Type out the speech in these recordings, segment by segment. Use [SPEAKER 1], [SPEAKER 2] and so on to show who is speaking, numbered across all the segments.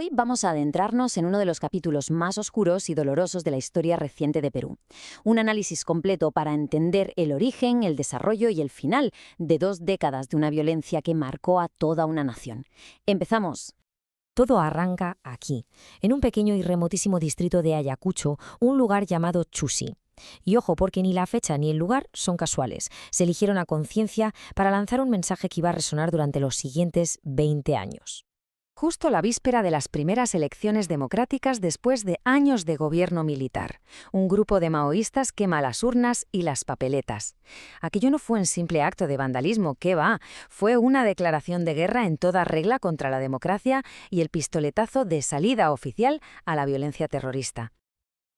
[SPEAKER 1] Hoy vamos a adentrarnos en uno de los capítulos más oscuros y dolorosos de la historia reciente de Perú. Un análisis completo para entender el origen, el desarrollo y el final de 2 décadas de una violencia que marcó a toda una nación. ¡Empezamos!
[SPEAKER 2] Todo arranca aquí, en un pequeño y remotísimo distrito de Ayacucho, un lugar llamado Chusi. Y ojo, porque ni la fecha ni el lugar son casuales. Se eligieron a conciencia para lanzar un mensaje que iba a resonar durante los siguientes 20 años.
[SPEAKER 3] Justo la víspera de las primeras elecciones democráticas después de años de gobierno militar. Un grupo de maoístas quema las urnas y las papeletas. Aquello no fue un simple acto de vandalismo, ¿qué va? Fue una declaración de guerra en toda regla contra la democracia y el pistoletazo de salida oficial a la violencia terrorista.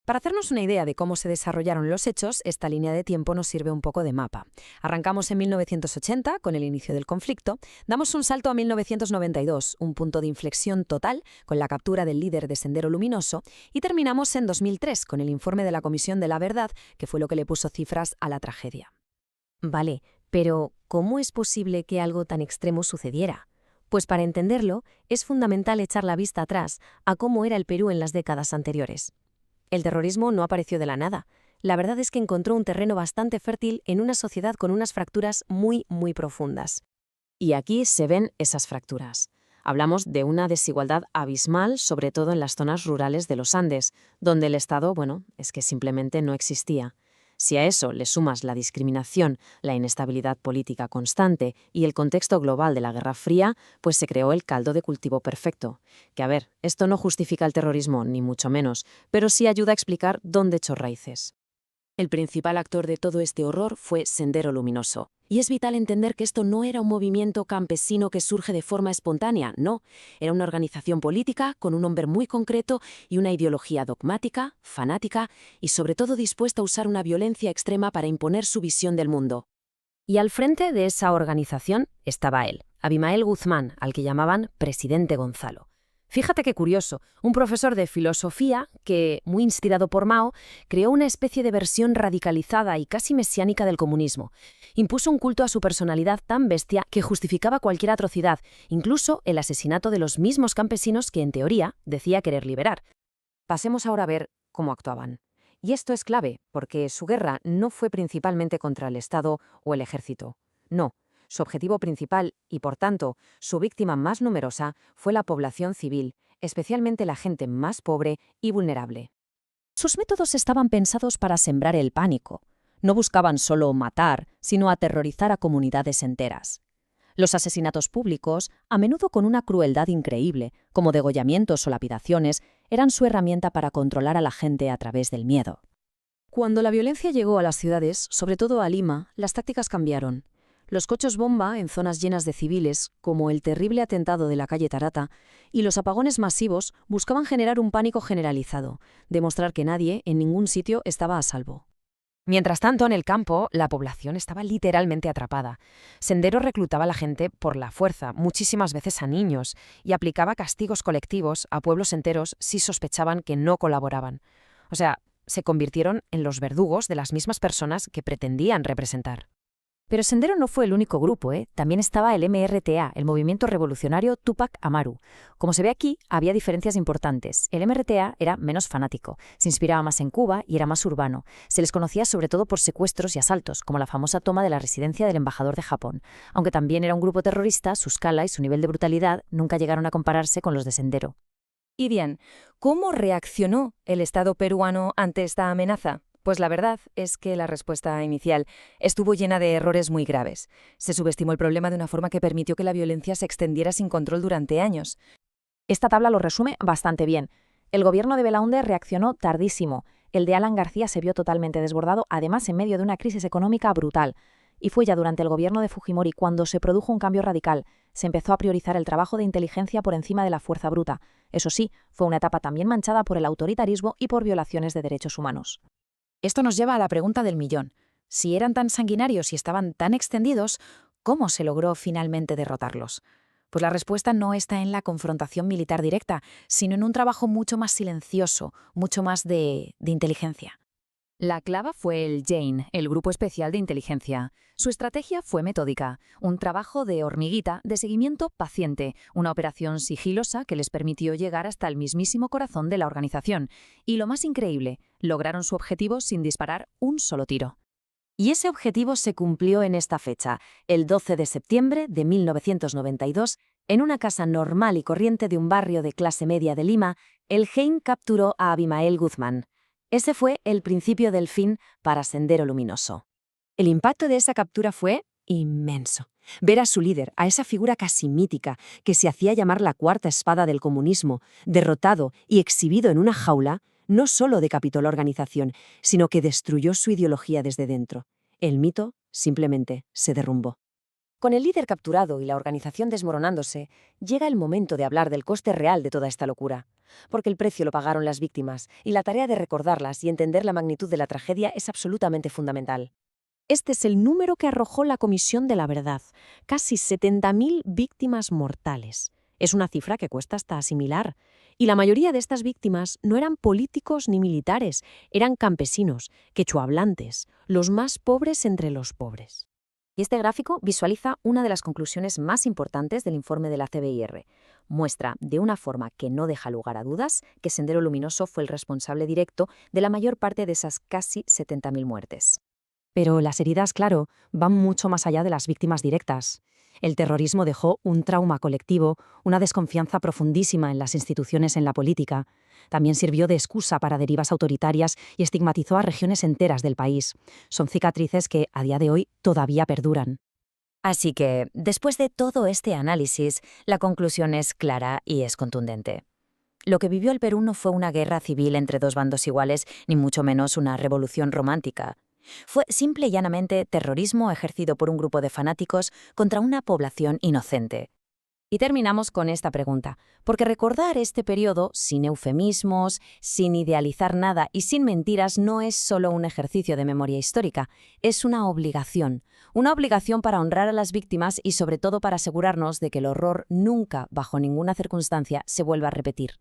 [SPEAKER 3] Para hacernos una idea de cómo se desarrollaron los hechos, esta línea de tiempo nos sirve un poco de mapa. Arrancamos en 1980, con el inicio del conflicto, damos un salto a 1992, un punto de inflexión total, con la captura del líder de Sendero Luminoso, y terminamos en 2003, con el informe de la Comisión de la Verdad, que fue lo que le puso cifras a la tragedia.
[SPEAKER 2] Vale, pero ¿cómo es posible que algo tan extremo sucediera? Pues para entenderlo, es fundamental echar la vista atrás a cómo era el Perú en las décadas anteriores. El terrorismo no apareció de la nada. La verdad es que encontró un terreno bastante fértil en una sociedad con unas fracturas muy profundas.
[SPEAKER 4] Y aquí se ven esas fracturas. Hablamos de una desigualdad abismal, sobre todo en las zonas rurales de los Andes, donde el Estado, es que simplemente no existía. Si a eso le sumas la discriminación, la inestabilidad política constante y el contexto global de la Guerra Fría, pues se creó el caldo de cultivo perfecto. Que a ver, esto no justifica el terrorismo, ni mucho menos, pero sí ayuda a explicar dónde echó raíces. El principal actor de todo este horror fue Sendero Luminoso. Y es vital entender que esto no era un movimiento campesino que surge de forma espontánea, no. Era una organización política con un nombre muy concreto y una ideología dogmática, fanática y sobre todo dispuesta a usar una violencia extrema para imponer su visión del mundo.
[SPEAKER 2] Y al frente de esa organización estaba él, Abimael Guzmán, al que llamaban Presidente Gonzalo. Fíjate qué curioso, un profesor de filosofía que, muy inspirado por Mao, creó una especie de versión radicalizada y casi mesiánica del comunismo. Impuso un culto a su personalidad tan bestia que justificaba cualquier atrocidad, incluso el asesinato de los mismos campesinos que, en teoría, decía querer liberar.
[SPEAKER 3] Pasemos ahora a ver cómo actuaban. Y esto es clave, porque su guerra no fue principalmente contra el Estado o el ejército. No. Su objetivo principal, y por tanto, su víctima más numerosa, fue la población civil, especialmente la gente más pobre y vulnerable.
[SPEAKER 1] Sus métodos estaban pensados para sembrar el pánico. No buscaban solo matar, sino aterrorizar a comunidades enteras. Los asesinatos públicos, a menudo con una crueldad increíble, como degollamientos o lapidaciones, eran su herramienta para controlar a la gente a través del miedo. Cuando la violencia llegó a las ciudades, sobre todo a Lima, las tácticas cambiaron. Los coches bomba en zonas llenas de civiles, como el terrible atentado de la calle Tarata, y los apagones masivos buscaban generar un pánico generalizado, demostrar que nadie, en ningún sitio, estaba a salvo.
[SPEAKER 3] Mientras tanto, en el campo, la población estaba literalmente atrapada. Sendero reclutaba a la gente por la fuerza, muchísimas veces a niños, y aplicaba castigos colectivos a pueblos enteros si sospechaban que no colaboraban. O sea, se convirtieron en los verdugos de las mismas personas que pretendían representar.
[SPEAKER 2] Pero Sendero no fue el único grupo, También estaba el MRTA, el Movimiento Revolucionario Túpac Amaru. Como se ve aquí, había diferencias importantes. El MRTA era menos fanático, se inspiraba más en Cuba y era más urbano. Se les conocía sobre todo por secuestros y asaltos, como la famosa toma de la residencia del embajador de Japón. Aunque también era un grupo terrorista, su escala y su nivel de brutalidad nunca llegaron a compararse con los de Sendero.
[SPEAKER 3] Y bien, ¿cómo reaccionó el Estado peruano ante esta amenaza? Pues la verdad es que la respuesta inicial estuvo llena de errores muy graves. Se subestimó el problema de una forma que permitió que la violencia se extendiera sin control durante años.
[SPEAKER 5] Esta tabla lo resume bastante bien. El gobierno de Belaúnde reaccionó tardísimo. El de Alan García se vio totalmente desbordado, además en medio de una crisis económica brutal. Y fue ya durante el gobierno de Fujimori cuando se produjo un cambio radical. Se empezó a priorizar el trabajo de inteligencia por encima de la fuerza bruta. Eso sí, fue una etapa también manchada por el autoritarismo y por violaciones de derechos humanos.
[SPEAKER 3] Esto nos lleva a la pregunta del millón. Si eran tan sanguinarios y estaban tan extendidos, ¿cómo se logró finalmente derrotarlos? Pues la respuesta no está en la confrontación militar directa, sino en un trabajo mucho más silencioso, mucho más de inteligencia. La clave fue el Jane, el Grupo Especial de Inteligencia. Su estrategia fue metódica, un trabajo de hormiguita, de seguimiento paciente, una operación sigilosa que les permitió llegar hasta el mismísimo corazón de la organización. Y lo más increíble, lograron su objetivo sin disparar un solo tiro.
[SPEAKER 4] Y ese objetivo se cumplió en esta fecha, el 12 de septiembre de 1992, en una casa normal y corriente de un barrio de clase media de Lima, el Jane capturó a Abimael Guzmán. Ese fue el principio del fin para Sendero Luminoso. El impacto de esa captura fue inmenso. Ver a su líder, a esa figura casi mítica, que se hacía llamar la cuarta espada del comunismo, derrotado y exhibido en una jaula, no solo decapitó la organización, sino que destruyó su ideología desde dentro. El mito simplemente se derrumbó. Con el líder capturado y la organización desmoronándose, llega el momento de hablar del coste real de toda esta locura. Porque el precio lo pagaron las víctimas, y la tarea de recordarlas y entender la magnitud de la tragedia es absolutamente fundamental. Este es el número que arrojó la Comisión de la Verdad, casi 70.000 víctimas mortales. Es una cifra que cuesta hasta asimilar. Y la mayoría de estas víctimas no eran políticos ni militares, eran campesinos, quechuahablantes, los más pobres entre los pobres. Y este gráfico visualiza una de las conclusiones más importantes del informe de la CBIR. Muestra, de una forma que no deja lugar a dudas, que Sendero Luminoso fue el responsable directo de la mayor parte de esas casi 70.000 muertes. Pero las heridas, claro, van mucho más allá de las víctimas directas. El terrorismo dejó un trauma colectivo, una desconfianza profundísima en las instituciones, en la política. También sirvió de excusa para derivas autoritarias y estigmatizó a regiones enteras del país. Son cicatrices que, a día de hoy, todavía perduran.
[SPEAKER 3] Así que, después de todo este análisis, la conclusión es clara y es contundente. Lo que vivió el Perú no fue una guerra civil entre dos bandos iguales, ni mucho menos una revolución romántica. Fue simple y llanamente terrorismo ejercido por un grupo de fanáticos contra una población inocente. Y terminamos con esta pregunta, porque recordar este periodo sin eufemismos, sin idealizar nada y sin mentiras no es solo un ejercicio de memoria histórica, es una obligación para honrar a las víctimas y sobre todo para asegurarnos de que el horror nunca, bajo ninguna circunstancia, se vuelva a repetir.